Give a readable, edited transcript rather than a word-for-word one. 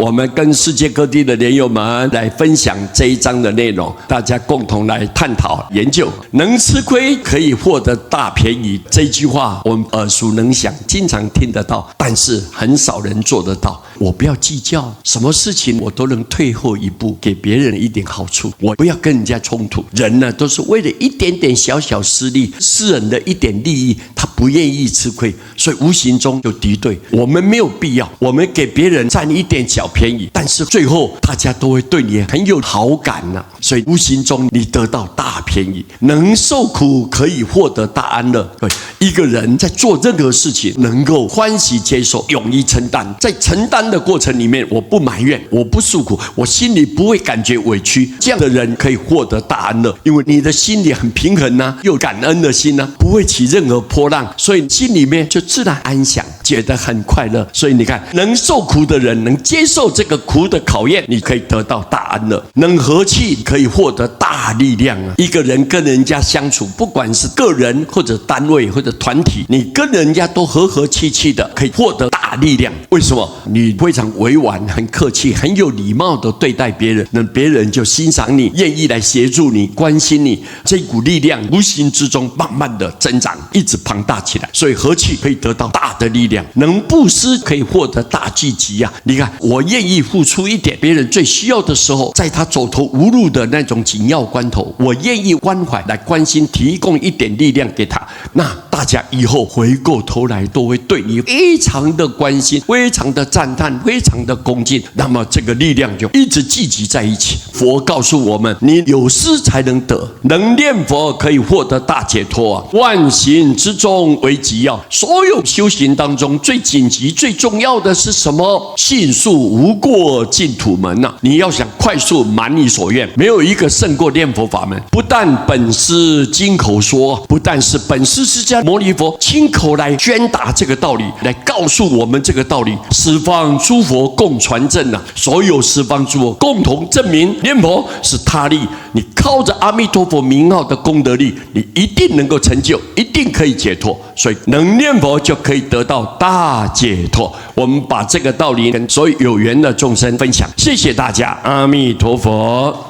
我们跟世界各地的莲友们来分享这一章的内容，大家共同来探讨研究。能吃亏可以获得大便宜，这句话我们耳熟能详，经常听得到，但是很少人做得到。我不要计较，什么事情我都能退后一步，给别人一点好处。我不要跟人家冲突。人呢，都是为了一点点小小私利，私人的一点利益，他不愿意吃亏，所以无形中就敌对。我们没有必要，我们给别人占一点小便宜，但是最后大家都会对你很有好感呐，所以无形中你得到大便宜。能受苦可以获得大安乐。对，一个人在做任何事情，能够欢喜接受，勇于承担，在承担的过程里面，我不埋怨，我不诉苦，我心里不会感觉委屈，这样的人可以获得大安乐，因为你的心里很平衡啊，又感恩的心啊，不会起任何波浪，所以心里面就自然安详，觉得很快乐。所以你看，能受苦的人，能接受这个苦的考验，你可以得到大安乐。能和气可以获得大力量啊！一个人跟人家相处，不管是个人或者单位或者团体，你跟人家都和和气气的，可以获得大力量。为什么？你非常委婉、很客气、很有礼貌的对待别人，那别人就欣赏你，愿意来协助你、关心你。这股力量无形之中慢慢的增长，一直庞大起来。所以和气可以得到大的力量，能布施可以获得大聚集啊！你看，我愿意付出一点，别人最需要的时候，在他走投无路的那种紧要关头，我愿意关怀来关心，提供一点力量给他，那大家以后回过头来都会对你非常的关心，非常的赞叹，非常的恭敬，那么这个力量就一直聚集在一起。佛告诉我们，你有施才能得，能念佛可以获得大解脱啊！万行之中为急要，所有修行当中最紧急、最重要的是什么？迅速无过净土门啊！你要想快速满你所愿，没有一个胜过念佛法门。不但本师经口说，不但是本师释迦牟尼佛亲口来宣达这个道理，来告诉我们这个道理，十方诸佛共传证啊！所有十方诸佛共同证明，念佛是他力，你靠着阿弥陀佛名号的功德力，你一定能够成就，一定可以解脱。所以能念佛就可以得到大解脱。我们把这个道理跟所有有缘的众生分享，谢谢大家，阿弥陀佛。